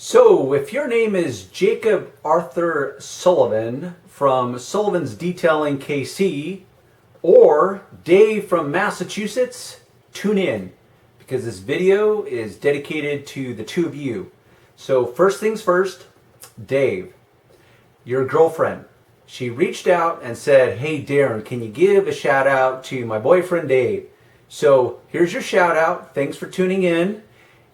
So, if your name is Jacob Arthur Sullivan from Sullivan's Detailing KC or Dave from Massachusetts, tune in because this video is dedicated to the two of you. So, first things first, Dave, your girlfriend, she reached out and said, "Hey Darren, can you give a shout out to my boyfriend Dave?" So, here's your shout out. Thanks for tuning in.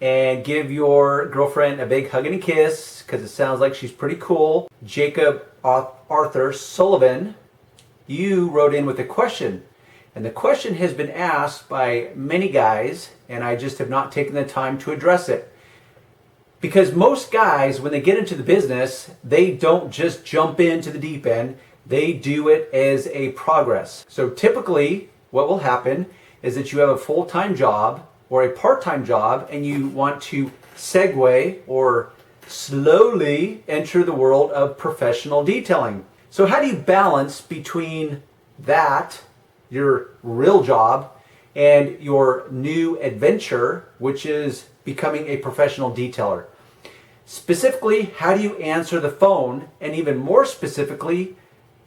And give your girlfriend a big hug and a kiss because it sounds like she's pretty cool. Jacob Arthur Sullivan, you wrote in with a question. And the question has been asked by many guys, and I just have not taken the time to address it. Because most guys, when they get into the business, they don't just jump into the deep end. They do it as a progress. So typically, what will happen is that you have a full-time job or a part-time job and you want to segue or slowly enter the world of professional detailing. So how do you balance between that, your real job, and your new adventure, which is becoming a professional detailer? Specifically, how do you answer the phone? And even more specifically,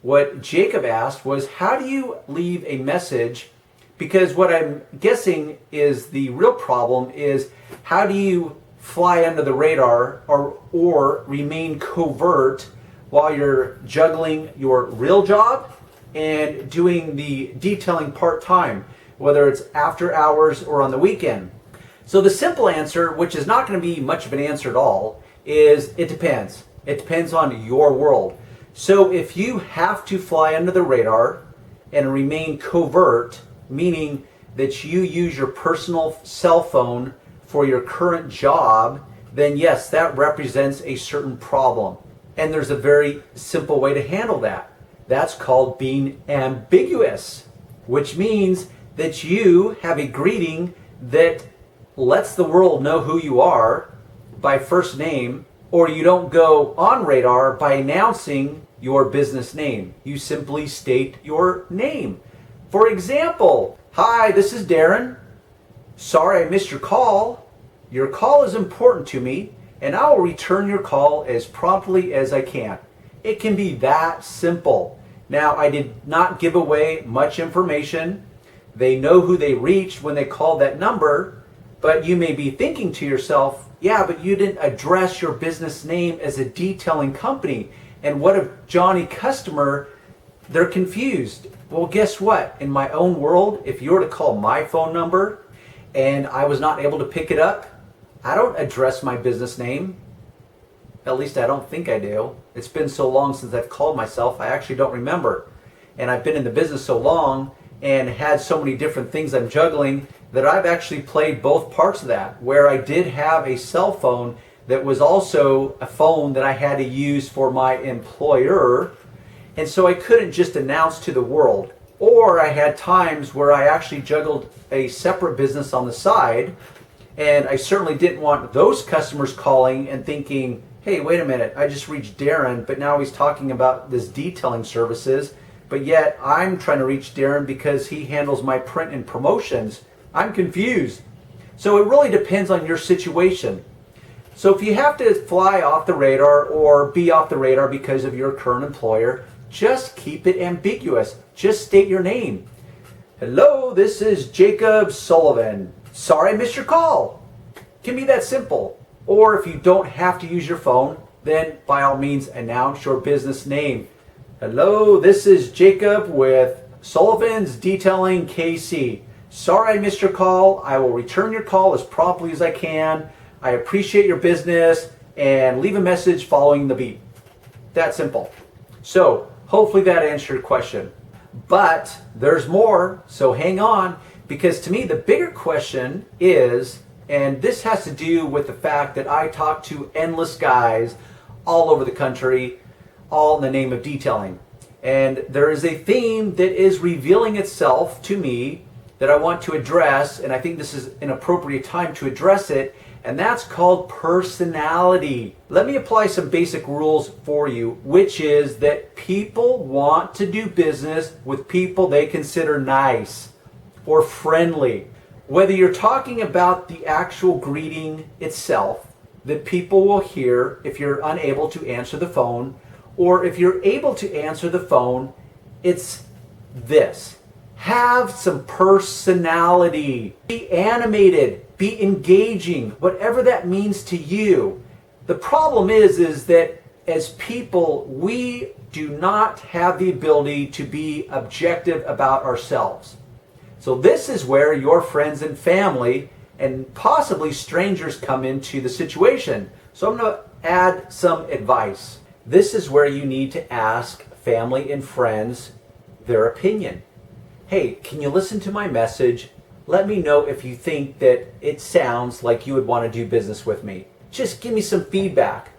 what Jacob asked was, how do you leave a message? Because what I'm guessing is the real problem is, how do you fly under the radar or remain covert while you're juggling your real job and doing the detailing part-time, whether it's after hours or on the weekend? So the simple answer, which is not going to be much of an answer at all, is it depends. It depends on your world. So if you have to fly under the radar and remain covert, meaning that you use your personal cell phone for your current job, then yes, that represents a certain problem. And there's a very simple way to handle that. That's called being ambiguous, which means that you have a greeting that lets the world know who you are by first name, or you don't go on radar by announcing your business name. You simply state your name. For example, "Hi, this is Darren. Sorry I missed your call. Your call is important to me, and I will return your call as promptly as I can." It can be that simple. Now, I did not give away much information. They know who they reached when they called that number, but you may be thinking to yourself, yeah, but you didn't address your business name as a detailing company. And what if Johnny customer, they're confused? Well, guess what? In my own world, if you were to call my phone number and I was not able to pick it up, I don't address my business name. At least I don't think I do. It's been so long since I've called myself, I actually don't remember. And I've been in the business so long and had so many different things I'm juggling that I've actually played both parts of that, where I did have a cell phone that was also a phone that I had to use for my employer. And so I couldn't just announce to the world. Or I had times where I actually juggled a separate business on the side, and I certainly didn't want those customers calling and thinking, "Hey, wait a minute, I just reached Darren, but now he's talking about this detailing services, but yet I'm trying to reach Darren because he handles my print and promotions." I'm confused. So it really depends on your situation. So if you have to fly off the radar or be off the radar because of your current employer, just keep it ambiguous. Just state your name. "Hello, this is Jacob Sullivan. Sorry I missed your call." It can be that simple. Or if you don't have to use your phone, then by all means announce your business name. "Hello, this is Jacob with Sullivan's Detailing KC. Sorry I missed your call. I will return your call as promptly as I can. I appreciate your business," and leave a message following the beep. That simple. So hopefully that answered your question. But there's more, so hang on, because to me the bigger question is, and this has to do with the fact that I talk to endless guys all over the country, all in the name of detailing. And there is a theme that is revealing itself to me that I want to address, and I think this is an appropriate time to address it, and that's called personality. Let me apply some basic rules for you, which is that people want to do business with people they consider nice or friendly. Whether you're talking about the actual greeting itself, that people will hear if you're unable to answer the phone, or if you're able to answer the phone, it's this. Have some personality. Be animated. Be engaging. Whatever that means to you. The problem is that as people, we do not have the ability to be objective about ourselves. So this is where your friends and family and possibly strangers come into the situation. So I'm going to add some advice. This is where you need to ask family and friends their opinion. Hey, can you listen to my message? Let me know if you think that it sounds like you would want to do business with me. Just give me some feedback.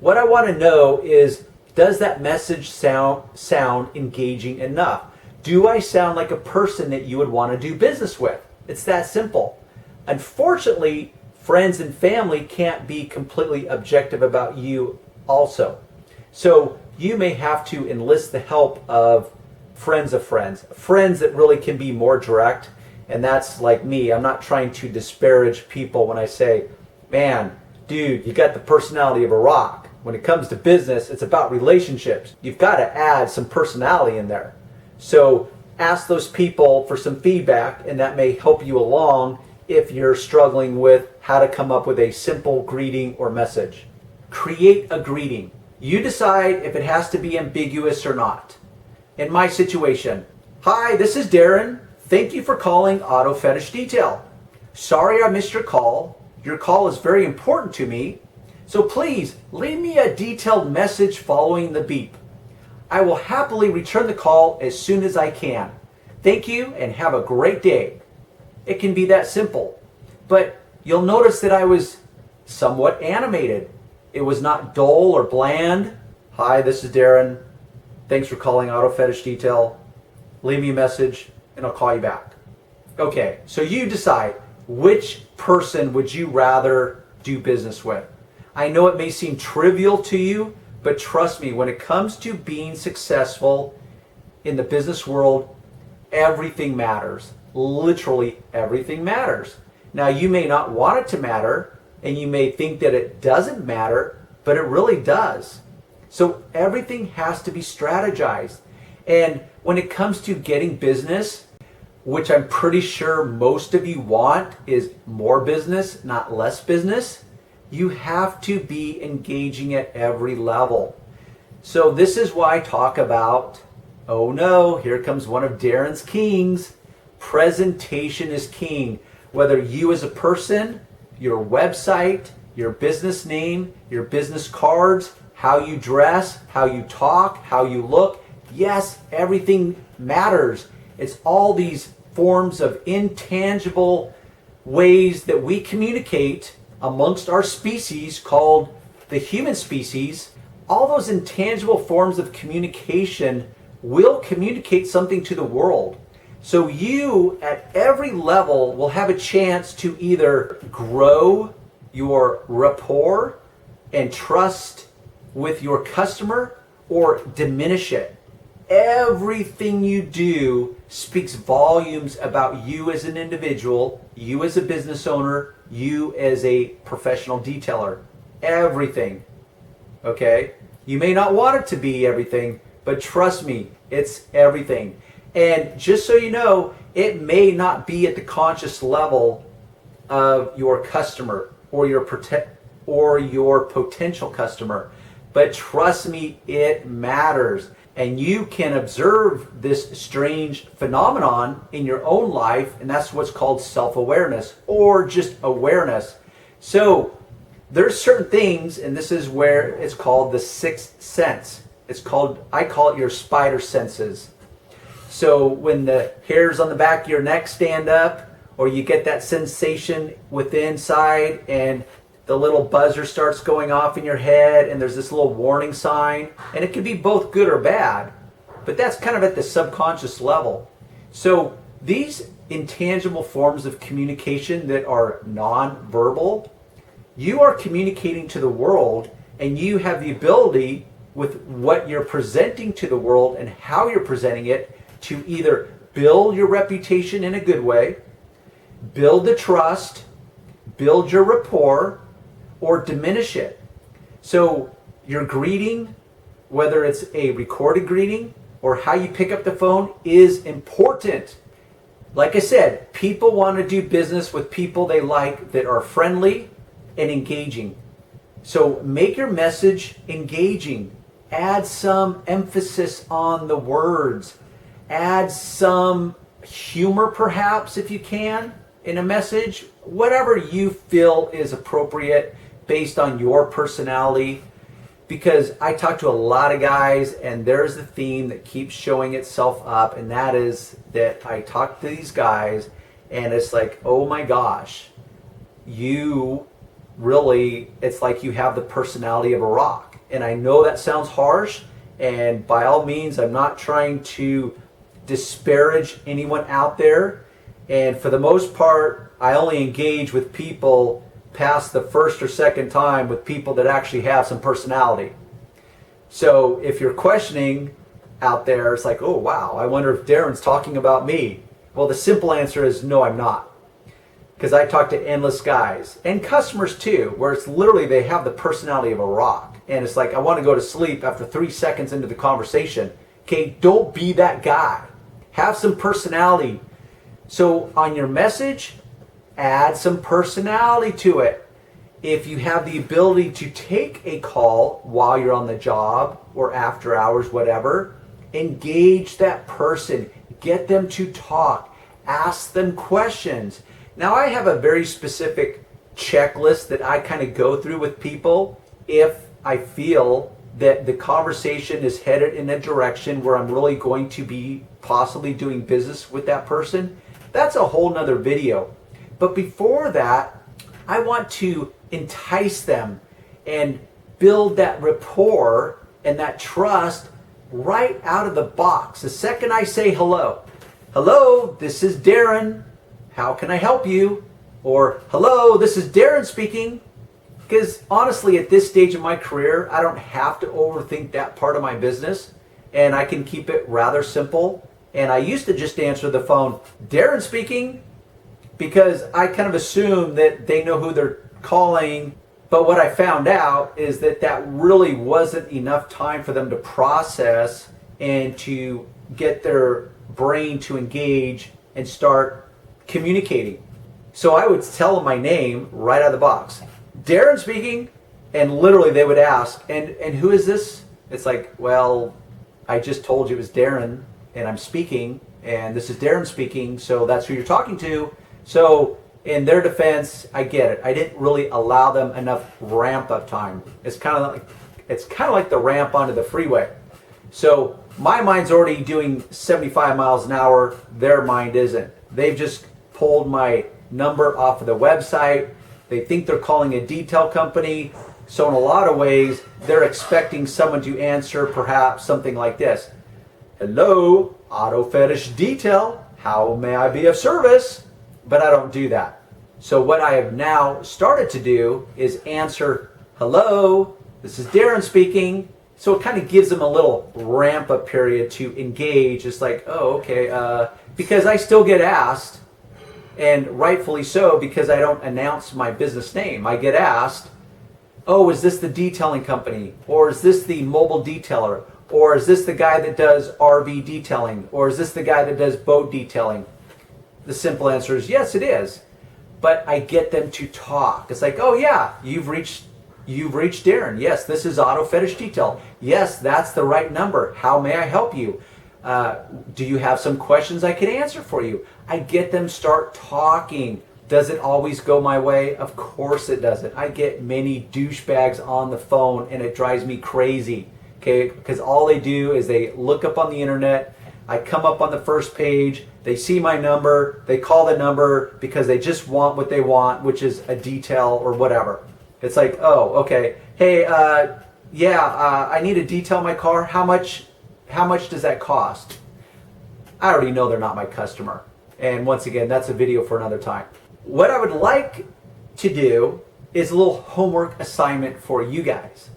What I want to know is, does that message sound engaging enough? Do I sound like a person that you would want to do business with? It's that simple. Unfortunately, friends and family can't be completely objective about you also. So you may have to enlist the help of friends that really can be more direct. And that's like me. I'm not trying to disparage people when I say, man, dude, you got the personality of a rock. When it comes to business, it's about relationships. You've got to add some personality in there. So ask those people for some feedback, and that may help you along if you're struggling with how to come up with a simple greeting or message. Create a greeting. You decide if it has to be ambiguous or not. In my situation, hi, this is Darren. Thank you for calling Auto Fetish Detail. Sorry I missed your call. Your call is very important to me. So please leave me a detailed message following the beep. I will happily return the call as soon as I can. Thank you and have a great day. It can be that simple. But you'll notice that I was somewhat animated. It was not dull or bland. Hi, this is Darren. Thanks for calling Auto Fetish Detail. Leave me a message and I'll call you back. Okay, so you decide, which person would you rather do business with? I know it may seem trivial to you, but trust me, when it comes to being successful in the business world, everything matters. Literally everything matters. Now, you may not want it to matter, and you may think that it doesn't matter, but it really does. So everything has to be strategized. And when it comes to getting business, which I'm pretty sure most of you want is more business, not less business, you have to be engaging at every level. So this is why I talk about, oh no, here comes one of Darren's kings. Presentation is king. Whether you as a person, your website, your business name, your business cards, how you dress, how you talk, how you look, yes, everything matters. It's all these forms of intangible ways that we communicate amongst our species called the human species. All those intangible forms of communication will communicate something to the world. So you at every level will have a chance to either grow your rapport and trust with your customer or diminish it. Everything you do speaks volumes about you as an individual, you as a business owner, you as a professional detailer. Everything. Okay? You may not want it to be everything, but trust me, it's everything. And just so you know, it may not be at the conscious level of your customer or your potential customer, but trust me, it matters. And you can observe this strange phenomenon in your own life, and that's what's called self-awareness or just awareness. So there's certain things, and this is where it's called the sixth sense. I call it your spider senses. So when the hairs on the back of your neck stand up, or you get that sensation within inside, and the little buzzer starts going off in your head, and there's this little warning sign, and it can be both good or bad, but that's kind of at the subconscious level. So these intangible forms of communication that are non-verbal, you are communicating to the world, and you have the ability with what you're presenting to the world and how you're presenting it to either build your reputation in a good way, build the trust, build your rapport, or diminish it. So your greeting, whether it's a recorded greeting or how you pick up the phone, is important. Like I said, people want to do business with people they like that are friendly and engaging. So make your message engaging. Add some emphasis on the words. Add some humor perhaps if you can in a message. Whatever you feel is appropriate based on your personality. Because I talk to a lot of guys and there's a theme that keeps showing itself up, and that is that I talk to these guys and it's like, oh my gosh, you really, it's like you have the personality of a rock. And I know that sounds harsh, and by all means I'm not trying to disparage anyone out there, and for the most part I only engage with people past the first or second time with people that actually have some personality. So if you're questioning out there, it's like, oh wow, I wonder if Darren's talking about me. Well, the simple answer is no, I'm not. Because I talk to endless guys and customers too, where it's literally they have the personality of a rock. And it's like, I want to go to sleep after 3 seconds into the conversation. Okay, don't be that guy. Have some personality. So on your message, add some personality to it. If you have the ability to take a call while you're on the job or after hours, whatever, engage that person. Get them to talk. Ask them questions. Now, I have a very specific checklist that I kind of go through with people if I feel that the conversation is headed in a direction where I'm really going to be possibly doing business with that person. That's a whole nother video. But before that, I want to entice them and build that rapport and that trust right out of the box. The second I say hello, hello, this is Darren. How can I help you? Or hello, this is Darren speaking. Because honestly, at this stage of my career, I don't have to overthink that part of my business, and I can keep it rather simple. And I used to just answer the phone, Darren speaking, because I kind of assume that they know who they're calling. But what I found out is that that really wasn't enough time for them to process and to get their brain to engage and start communicating. So I would tell them my name right out of the box. Darren speaking. And literally they would ask, and who is this? It's like, well, I just told you it was Darren and I'm speaking, and this is Darren speaking, so that's who you're talking to. So in their defense, I get it. I didn't really allow them enough ramp up time. It's kind of like the ramp onto the freeway. So my mind's already doing 75 miles an hour. Their mind isn't. They've just pulled my number off of the website. They think they're calling a detail company. So in a lot of ways, they're expecting someone to answer perhaps something like this. Hello, Auto Fetish Detail. How may I be of service? But I don't do that. So what I have now started to do is answer, hello, this is Darren speaking. So it kind of gives them a little ramp up period to engage. It's like, oh, okay, because I still get asked, and rightfully so, because I don't announce my business name. I get asked, oh, is this the detailing company? Or is this the mobile detailer? Or is this the guy that does RV detailing? Or is this the guy that does boat detailing? The simple answer is yes, it is. But I get them to talk. It's like, oh yeah, you've reached Darren. Yes, this is Auto Fetish Detail. Yes, that's the right number. How may I help you? Do you have some questions I can answer for you? I get them start talking. Does it always go my way? Of course it doesn't. I get many douchebags on the phone and it drives me crazy. Okay, because all they do is they look up on the internet. I come up on the first page. They see my number. They call the number because they just want what they want, which is a detail or whatever. It's like, oh, okay. Hey, I need to detail my car. How much does that cost? I already know they're not my customer. And once again, that's a video for another time. What I would like to do is a little homework assignment for you guys,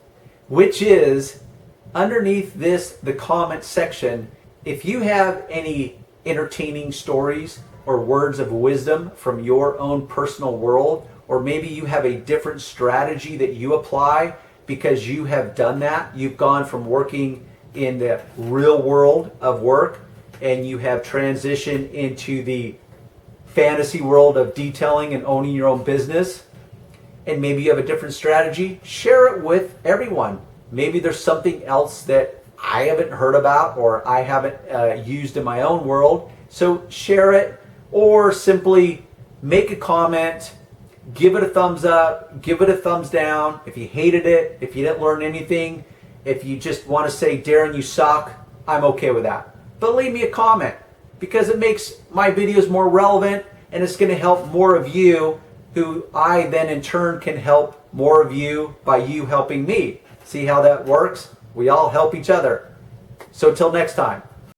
which is underneath the comment section, if you have any entertaining stories or words of wisdom from your own personal world, or maybe you have a different strategy that you apply because you have done that. You've gone from working in the real world of work and you have transitioned into the fantasy world of detailing and owning your own business, and maybe you have a different strategy. Share it with everyone. Maybe there's something else that I haven't heard about or I haven't used in my own world. So share it, or simply make a comment, give it a thumbs up, give it a thumbs down. If you hated it, if you didn't learn anything, if you just want to say, Darren, you suck, I'm okay with that. But leave me a comment, because it makes my videos more relevant and it's going to help more of you, who I then in turn can help more of you by you helping me. See how that works? We all help each other. So until next time.